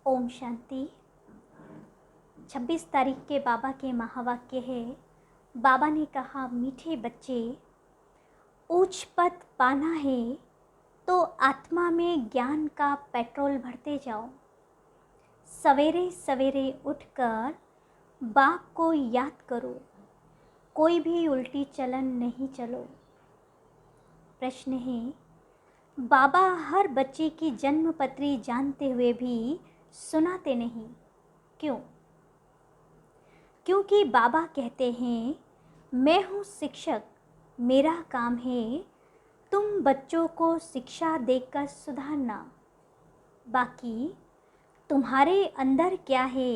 ओम शांति। 26 तारीख के बाबा के महावाक्य है। बाबा ने कहा, मीठे बच्चे, उच्च पद पाना है तो आत्मा में ज्ञान का पेट्रोल भरते जाओ। सवेरे सवेरे उठकर बाप को याद करो, कोई भी उल्टी चलन नहीं चलो। प्रश्न है, बाबा हर बच्चे की जन्म पत्री जानते हुए भी सुनाते नहीं, क्यों? क्योंकि बाबा कहते हैं, मैं हूँ शिक्षक, मेरा काम है तुम बच्चों को शिक्षा देकर सुधारना। बाकी तुम्हारे अंदर क्या है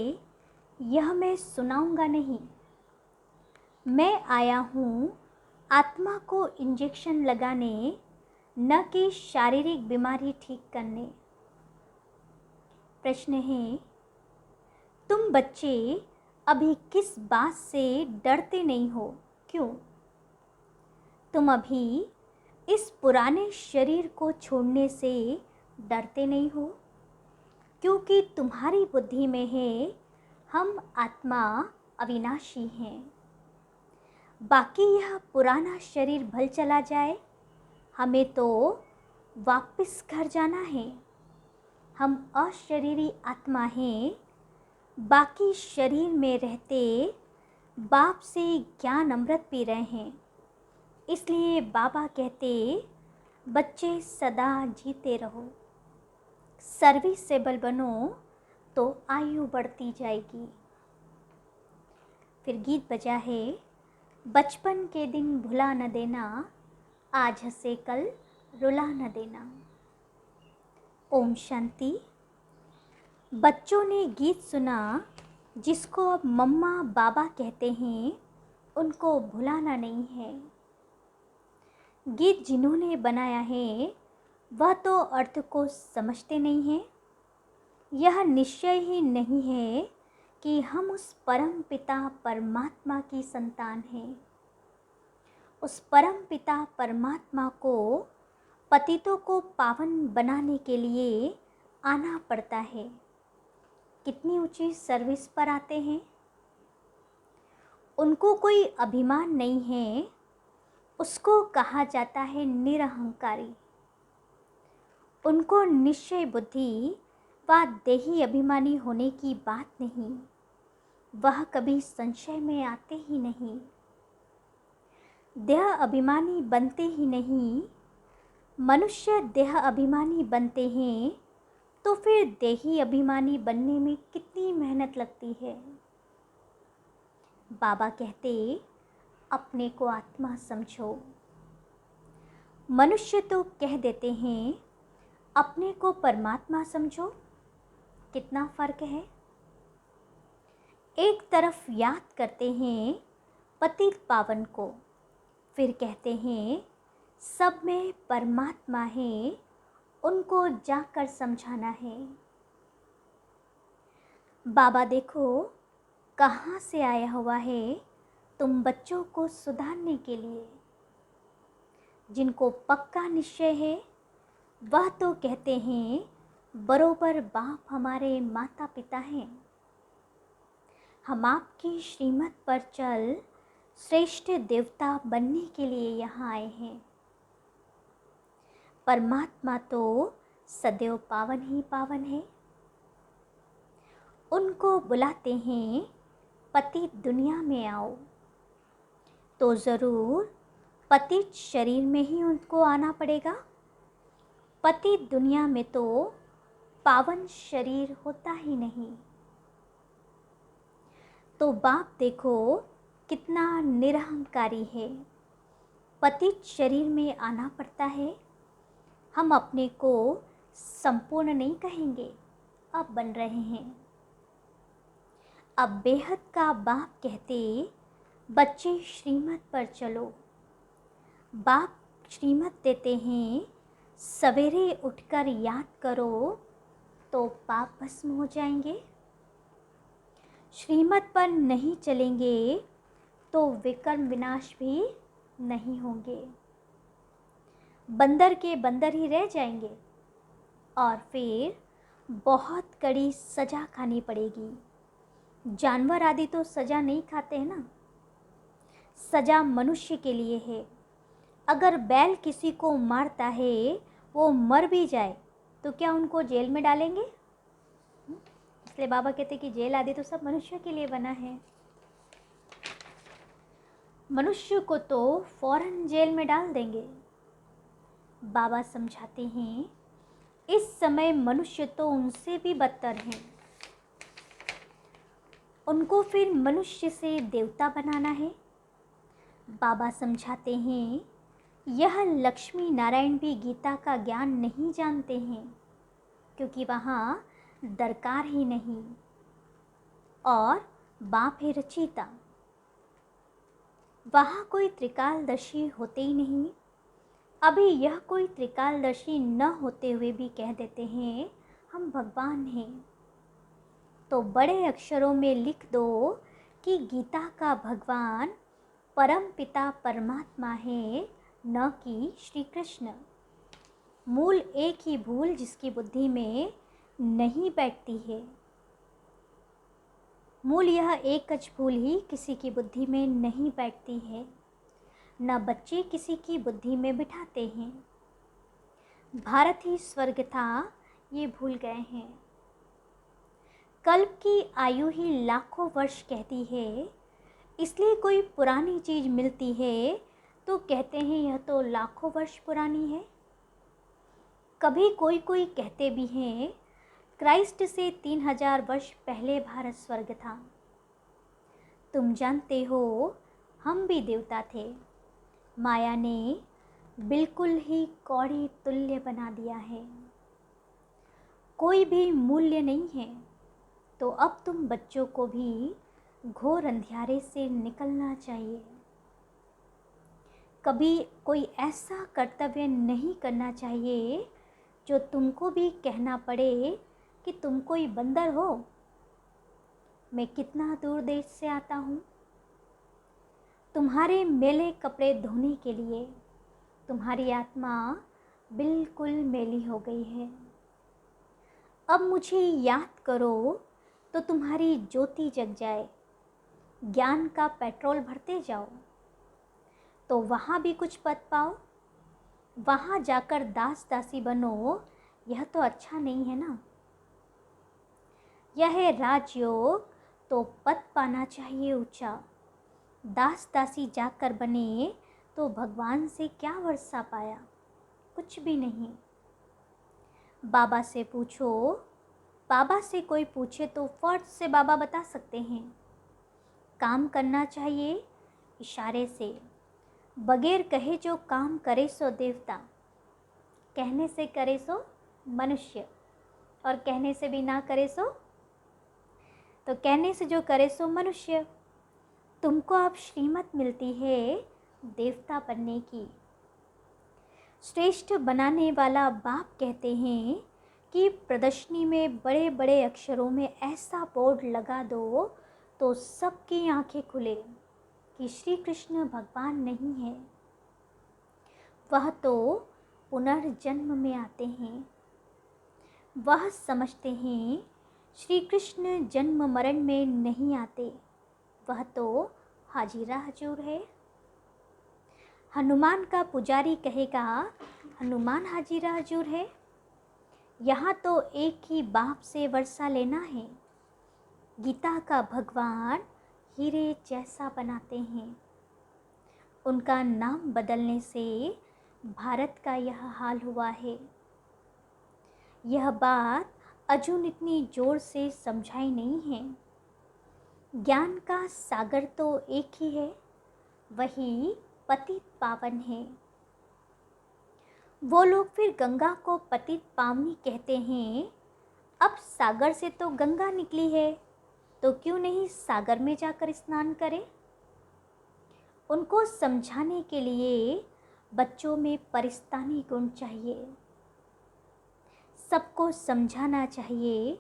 यह मैं सुनाऊंगा नहीं। मैं आया हूँ आत्मा को इंजेक्शन लगाने, न कि शारीरिक बीमारी ठीक करने। प्रश्न है, तुम बच्चे अभी किस बात से डरते नहीं हो, क्यों? तुम अभी इस पुराने शरीर को छोड़ने से डरते नहीं हो, क्योंकि तुम्हारी बुद्धि में है हम आत्मा अविनाशी हैं। बाकी यह पुराना शरीर भल चला जाए, हमें तो वापस घर जाना है। हम अशरीरी आत्मा हैं, बाकी शरीर में रहते बाप से ज्ञान अमृत पी रहे हैं। इसलिए बाबा कहते, बच्चे सदा जीते रहो, सर्विसेबल बनो तो आयु बढ़ती जाएगी। फिर गीत बजा है, बचपन के दिन भुला न देना, आज हंसे कल रुला न देना। ओम शांति। बच्चों ने गीत सुना जिसको अब मम्मा बाबा कहते हैं, उनको भुलाना नहीं है। गीत जिन्होंने बनाया है वह तो अर्थ को समझते नहीं हैं। यह निश्चय ही नहीं है कि हम उस परम पिता परमात्मा की संतान हैं। उस परम पिता परमात्मा को पतितों को पावन बनाने के लिए आना पड़ता है। कितनी ऊंची सर्विस पर आते हैं। उनको कोई अभिमान नहीं है, उसको कहा जाता है निरहंकारी। उनको निश्चय बुद्धि व देही अभिमानी होने की बात नहीं, वह कभी संशय में आते ही नहीं। देह अभिमानी बनते ही नहीं। मनुष्य देह अभिमानी बनते हैं तो फिर देही अभिमानी बनने में कितनी मेहनत लगती है। बाबा कहते, अपने को आत्मा समझो। मनुष्य तो कह देते हैं, अपने को परमात्मा समझो। कितना फर्क है। एक तरफ याद करते हैं पतित पावन को, फिर कहते हैं सब में परमात्मा है, उनको जाकर समझाना है। बाबा देखो कहाँ से आया हुआ है तुम बच्चों को सुधारने के लिए। जिनको पक्का निश्चय है वह तो कहते हैं बरोबर बाप हमारे माता पिता हैं। हम आपकी श्रीमत पर चल श्रेष्ठ देवता बनने के लिए यहाँ आए हैं। परमात्मा तो सदैव पावन ही पावन है। उनको बुलाते हैं पतित दुनिया में आओ, तो ज़रूर पतित शरीर में ही उनको आना पड़ेगा। पतित दुनिया में तो पावन शरीर होता ही नहीं। तो बाप देखो कितना निरहंकारी है। पतित शरीर में आना पड़ता है। हम अपने को संपूर्ण नहीं कहेंगे, अब बन रहे हैं। अब बेहद का बाप कहते, बच्चे श्रीमत पर चलो। बाप श्रीमत देते हैं, सवेरे उठकर याद करो तो पाप भस्म हो जाएंगे। श्रीमत पर नहीं चलेंगे तो विकर्म विनाश भी नहीं होंगे। बंदर के बंदर ही रह जाएंगे और फिर बहुत कड़ी सज़ा खानी पड़ेगी। जानवर आदि तो सज़ा नहीं खाते हैं ना, सज़ा मनुष्य के लिए है। अगर बैल किसी को मारता है, वो मर भी जाए तो क्या उनको जेल में डालेंगे? इसलिए बाबा कहते हैं कि जेल आदि तो सब मनुष्य के लिए बना है। मनुष्य को तो फौरन जेल में डाल देंगे। बाबा समझाते हैं, इस समय मनुष्य तो उनसे भी बदतर हैं। उनको फिर मनुष्य से देवता बनाना है। बाबा समझाते हैं, यह लक्ष्मी नारायण भी गीता का ज्ञान नहीं जानते हैं, क्योंकि वहाँ दरकार ही नहीं और बाप है रचयिता। वहाँ कोई त्रिकालदर्शी होते ही नहीं। अभी यह कोई त्रिकालदर्शी न होते हुए भी कह देते हैं हम भगवान हैं। तो बड़े अक्षरों में लिख दो कि गीता का भगवान परम पिता परमात्मा है, न कि श्री कृष्ण। मूल एक ही भूल जिसकी बुद्धि में नहीं बैठती है। मूल यह एकच भूल ही किसी की बुद्धि में नहीं बैठती है, न बच्चे किसी की बुद्धि में बिठाते हैं। भारत ही स्वर्ग था, ये भूल गए हैं। कल्प की आयु ही लाखों वर्ष कहती है, इसलिए कोई पुरानी चीज़ मिलती है तो कहते हैं यह तो लाखों वर्ष पुरानी है। कभी कोई कोई कहते भी हैं क्राइस्ट से 3000 वर्ष पहले भारत स्वर्ग था। तुम जानते हो हम भी देवता थे, माया ने बिल्कुल ही कौड़ी तुल्य बना दिया है। कोई भी मूल्य नहीं है। तो अब तुम बच्चों को भी घोर अंधियारे से निकलना चाहिए। कभी कोई ऐसा कर्तव्य नहीं करना चाहिए जो तुमको भी कहना पड़े कि तुम कोई बंदर हो। मैं कितना दूर देश से आता हूँ तुम्हारे मैले कपड़े धोने के लिए। तुम्हारी आत्मा बिल्कुल मैली हो गई है। अब मुझे याद करो तो तुम्हारी ज्योति जग जाए। ज्ञान का पेट्रोल भरते जाओ तो वहाँ भी कुछ पद पाओ। वहाँ जाकर दास दासी बनो, यह तो अच्छा नहीं है ना। यह है राजयोग, तो पद पाना चाहिए ऊंचा। दास दासी जाकर बने तो भगवान से क्या वर्षा पाया? कुछ भी नहीं। बाबा से पूछो, बाबा से कोई पूछे तो फर्ज से बाबा बता सकते हैं। काम करना चाहिए इशारे से, बगैर कहे जो काम करे सो देवता, कहने से करे सो मनुष्य, और कहने से भी ना करे सो, तो कहने से जो करे सो मनुष्य। तुमको अब श्रीमत मिलती है देवता बनने की। श्रेष्ठ बनाने वाला बाप कहते हैं कि प्रदर्शनी में बड़े बड़े अक्षरों में ऐसा बोर्ड लगा दो तो सबकी आंखें खुले कि श्री कृष्ण भगवान नहीं है, वह तो पुनर्जन्म में आते हैं। वह समझते हैं श्री कृष्ण जन्म मरण में नहीं आते, वह तो हाजिरा हजूर है। हनुमान का पुजारी कहेगा हनुमान हाजिरा हजूर है। यहाँ तो एक ही बाप से वर्षा लेना है। गीता का भगवान हीरे जैसा बनाते हैं। उनका नाम बदलने से भारत का यह हाल हुआ है। यह बात अर्जुन इतनी जोर से समझाई नहीं है। ज्ञान का सागर तो एक ही है, वही पतित पावन है। वो लोग फिर गंगा को पतित पावनी कहते हैं। अब सागर से तो गंगा निकली है, तो क्यों नहीं सागर में जाकर स्नान करें? उनको समझाने के लिए बच्चों में परिस्तानी गुण चाहिए। सबको समझाना चाहिए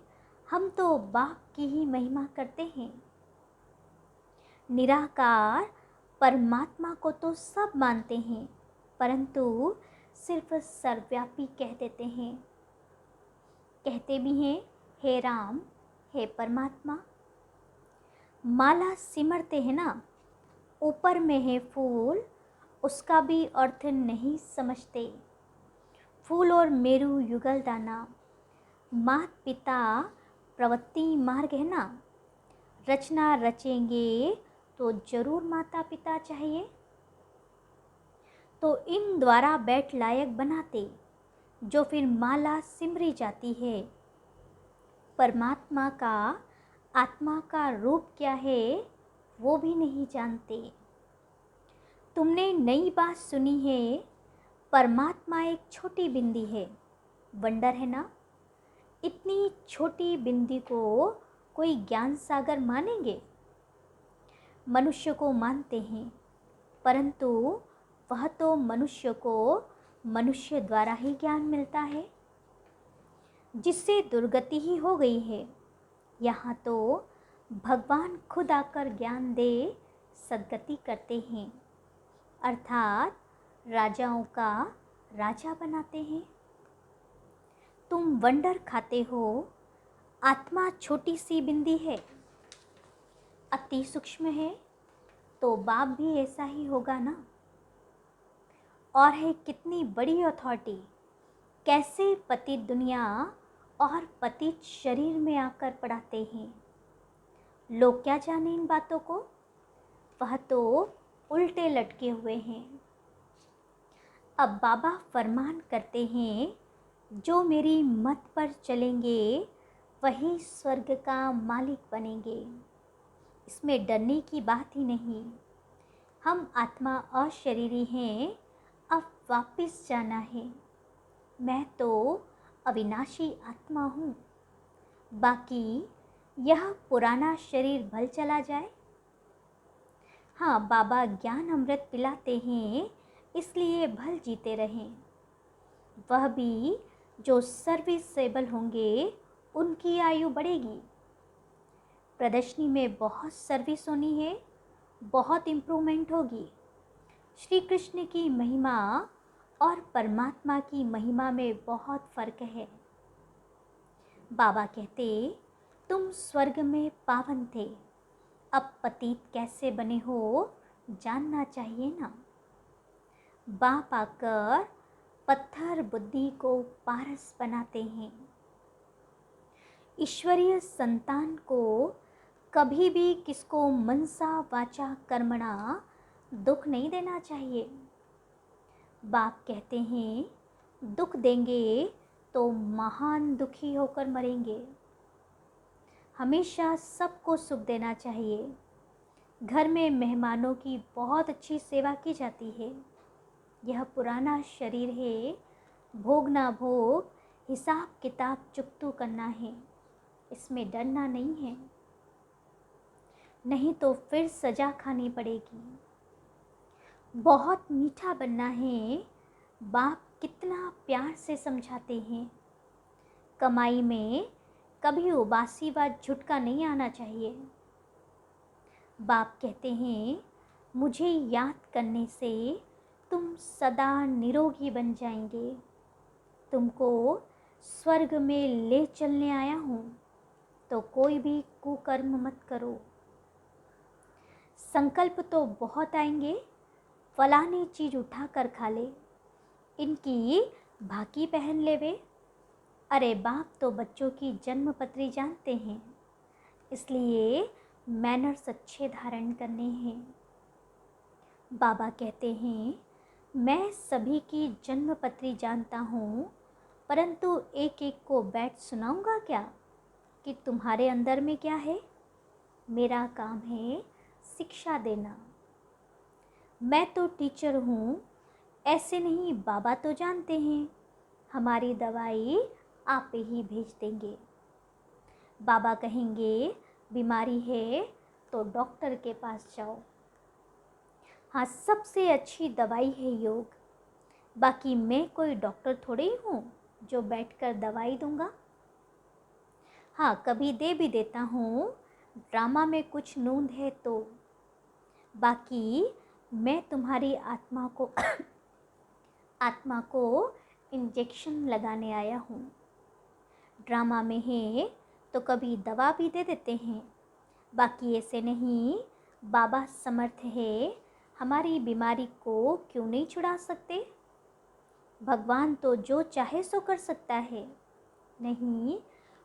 हम तो बाप की ही महिमा करते हैं। निराकार परमात्मा को तो सब मानते हैं, परंतु सिर्फ सर्वव्यापी कह देते हैं। कहते भी हैं, हे राम, हे परमात्मा। माला सिमरते हैं ना, ऊपर में है फूल, उसका भी अर्थ नहीं समझते। फूल और मेरू युगल दाना, मात पिता प्रवृत्ति मार्ग है ना, रचना रचेंगे तो जरूर माता पिता चाहिए। तो इन द्वारा बैठ लायक बनाते, जो फिर माला सिमरी जाती है। परमात्मा का आत्मा का रूप क्या है वो भी नहीं जानते। तुमने नई बात सुनी है, परमात्मा एक छोटी बिंदी है। वंडर है ना, इतनी छोटी बिंदी को कोई ज्ञान सागर मानेंगे? मनुष्य को मानते हैं, परंतु वह तो मनुष्य को मनुष्य द्वारा ही ज्ञान मिलता है, जिससे दुर्गति ही हो गई है। यहाँ तो भगवान खुद आकर ज्ञान दे सद्गति करते हैं, अर्थात राजाओं का राजा बनाते हैं। तुम वंडर खाते हो, आत्मा छोटी सी बिंदी है, अति सूक्ष्म है, तो बाप भी ऐसा ही होगा ना। और है कितनी बड़ी अथॉरिटी, कैसे पतित दुनिया और पतित शरीर में आकर पढ़ाते हैं। लोग क्या जाने इन बातों को, वह तो उल्टे लटके हुए हैं। अब बाबा फरमान करते हैं, जो मेरी मत पर चलेंगे वही स्वर्ग का मालिक बनेंगे। इसमें डरने की बात ही नहीं। हम आत्मा अशरीरी हैं, अब वापस जाना है। मैं तो अविनाशी आत्मा हूँ, बाकी यह पुराना शरीर भल चला जाए। हाँ, बाबा ज्ञान अमृत पिलाते हैं, इसलिए भल जीते रहें। वह भी जो सर्विसेबल होंगे उनकी आयु बढ़ेगी। प्रदर्शनी में बहुत सर्विस होनी है, बहुत इम्प्रूवमेंट होगी। श्री कृष्ण की महिमा और परमात्मा की महिमा में बहुत फ़र्क है। बाबा कहते, तुम स्वर्ग में पावन थे, अब पतित कैसे बने हो जानना चाहिए ना। बाप आकर पत्थर बुद्धि को पारस बनाते हैं। ईश्वरीय संतान को कभी भी किसको मनसा वाचा कर्मणा दुख नहीं देना चाहिए। बाप कहते हैं, दुख देंगे तो महान दुखी होकर मरेंगे। हमेशा सबको सुख देना चाहिए। घर में मेहमानों की बहुत अच्छी सेवा की जाती है। यह पुराना शरीर है, भोग ना भोग हिसाब किताब चुकतू करना है, इसमें डरना नहीं है, नहीं तो फिर सजा खानी पड़ेगी। बहुत मीठा बनना है, बाप कितना प्यार से समझाते हैं। कमाई में कभी उबासी व झुटका नहीं आना चाहिए। बाप कहते हैं, मुझे याद करने से तुम सदा निरोगी बन जाएंगे। तुमको स्वर्ग में ले चलने आया हूँ, तो कोई भी कुकर्म मत करो। संकल्प तो बहुत आएंगे, फलानी चीज़ उठा कर खा ले, इनकी भाकी पहन ले वे। अरे बाप तो बच्चों की जन्म पत्री जानते हैं, इसलिए मैनर्स अच्छे धारण करने हैं। बाबा कहते हैं, मैं सभी की जन्म पत्री जानता हूँ, परंतु एक एक को बैठ सुनाऊंगा क्या कि तुम्हारे अंदर में क्या है। मेरा काम है शिक्षा देना। मैं तो टीचर हूँ, ऐसे नहीं। बाबा तो जानते हैं हमारी दवाई आप ही भेज देंगे। बाबा कहेंगे बीमारी है तो डॉक्टर के पास जाओ। हाँ, सबसे अच्छी दवाई है योग। बाकी मैं कोई डॉक्टर थोड़ी ही हूँ जो बैठकर दवाई दूंगा। हाँ, कभी दे भी देता हूँ, ड्रामा में कुछ नूंद है तो। बाकी मैं तुम्हारी आत्मा को इंजेक्शन लगाने आया हूँ। ड्रामा में है तो कभी दवा भी दे देते हैं, बाकी ऐसे नहीं। बाबा समर्थ है, हमारी बीमारी को क्यों नहीं छुड़ा सकते? भगवान तो जो चाहे सो कर सकता है। नहीं,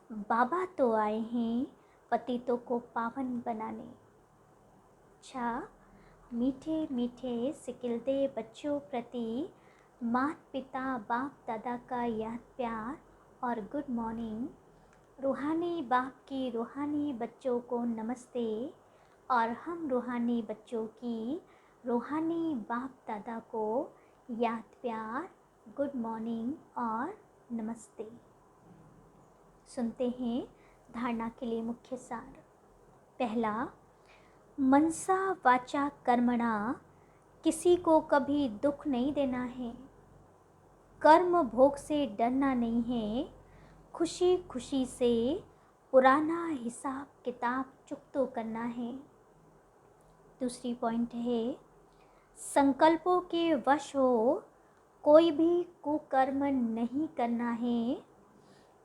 बाबा तो आए हैं पतितों को पावन बनाने। अच्छा, मीठे मीठे सिकिलदे बच्चों प्रति माता पिता बाप दादा का याद प्यार और गुड मॉर्निंग। रूहानी बाप की रूहानी बच्चों को नमस्ते और हम रूहानी बच्चों की रूहानी बाप दादा को याद प्यार, गुड मॉर्निंग और नमस्ते। सुनते हैं धारणा के लिए मुख्य सार। पहला, मनसा वाचा कर्मणा, किसी को कभी दुख नहीं देना है। कर्म भोग से डरना नहीं है, खुशी खुशी से पुराना हिसाब किताब चुकतो करना है। दूसरी पॉइंट है, संकल्पों के वश हो कोई भी कुकर्म नहीं करना है,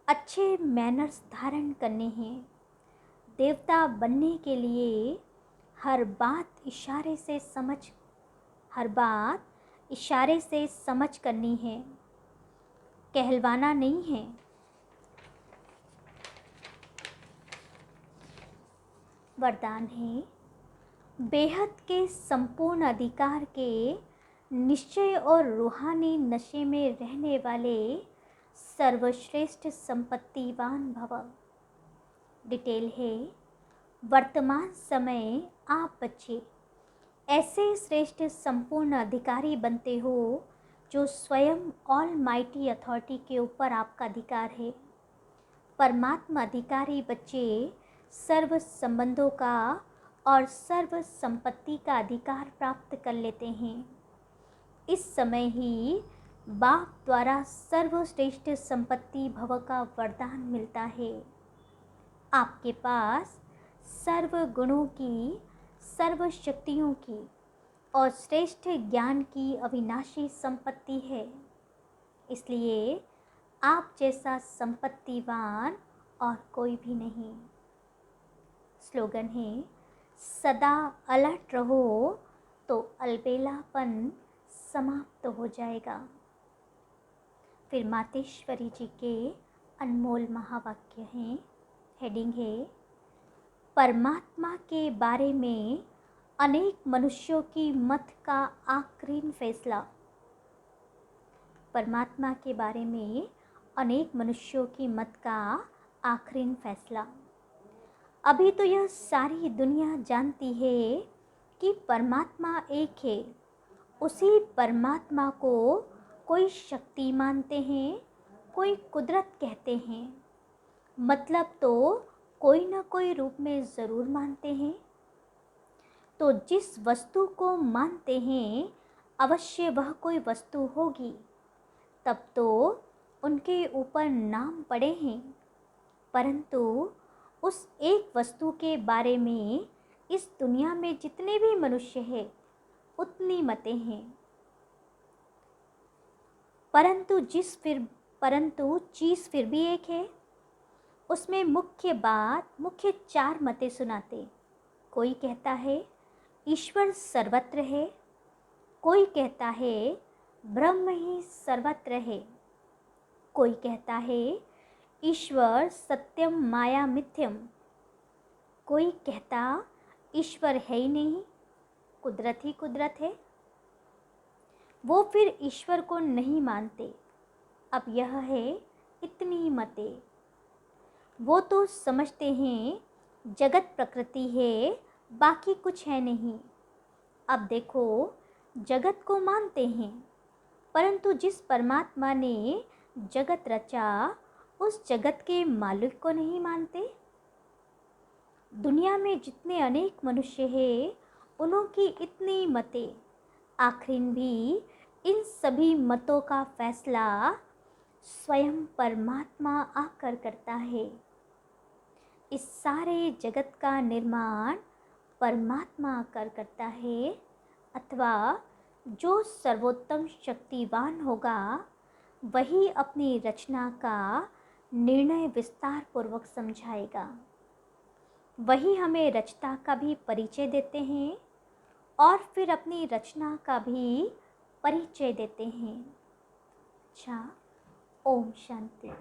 अच्छे मैनर्स धारण करने हैं। देवता बनने के लिए हर बात इशारे से समझ करनी है, कहलवाना नहीं है। वरदान है, बेहद के संपूर्ण अधिकार के निश्चय और रूहानी नशे में रहने वाले सर्वश्रेष्ठ संपत्तिवान भव। डिटेल है, वर्तमान समय आप बच्चे ऐसे श्रेष्ठ संपूर्ण अधिकारी बनते हो जो स्वयं ऑल माइटी अथॉरिटी के ऊपर आपका अधिकार है। परमात्मा अधिकारी बच्चे सर्व संबंधों का और सर्व संपत्ति का अधिकार प्राप्त कर लेते हैं। इस समय ही बाप द्वारा सर्वश्रेष्ठ संपत्ति भव का वरदान मिलता है। आपके पास सर्व गुणों की, सर्व शक्तियों की और श्रेष्ठ ज्ञान की अविनाशी संपत्ति है। इसलिए आप जैसा संपत्तिवान और कोई भी नहीं। स्लोगन है, सदा अलर्ट रहो तो अलबेलापन समाप्त हो जाएगा। फिर मातेश्वरी जी के अनमोल महावाक्य हैं। हेडिंग है, परमात्मा के बारे में अनेक मनुष्यों की मत का आखिरी फैसला। परमात्मा के बारे में अनेक मनुष्यों की मत का आखिरी फैसला। अभी तो यह सारी दुनिया जानती है कि परमात्मा एक है। उसी परमात्मा को कोई शक्ति मानते हैं, कोई कुदरत कहते हैं, मतलब तो कोई न कोई रूप में ज़रूर मानते हैं। तो जिस वस्तु को मानते हैं अवश्य वह कोई वस्तु होगी, तब तो उनके ऊपर नाम पड़े हैं। परंतु उस एक वस्तु के बारे में इस दुनिया में जितने भी मनुष्य हैं उतनी मतें हैं। परंतु चीज़ फिर भी एक है। उसमें मुख्य 4 मतें सुनाते। कोई कहता है ईश्वर सर्वत्र है, कोई कहता है ब्रह्म ही सर्वत्र है, कोई कहता है ईश्वर सत्यम माया मिथ्यम, कोई कहता ईश्वर है ही नहीं, कुदरत ही कुदरत है। वो फिर ईश्वर को नहीं मानते। अब यह है इतनी मतें। वो तो समझते हैं जगत प्रकृति है, बाकी कुछ है नहीं। अब देखो, जगत को मानते हैं, परंतु जिस परमात्मा ने जगत रचा उस जगत के मालिक को नहीं मानते। दुनिया में जितने अनेक मनुष्य हैं उनों की इतनी मतें, आखिर भी इन सभी मतों का फैसला स्वयं परमात्मा आकर करता है। इस सारे जगत का निर्माण परमात्मा आकर करता है, अथवा जो सर्वोत्तम शक्तिवान होगा वही अपनी रचना का निर्णय विस्तार पूर्वक समझाएगा। वही हमें रचता का भी परिचय देते हैं और फिर अपनी रचना का भी परिचय देते हैं। अच्छा, ओम शांति।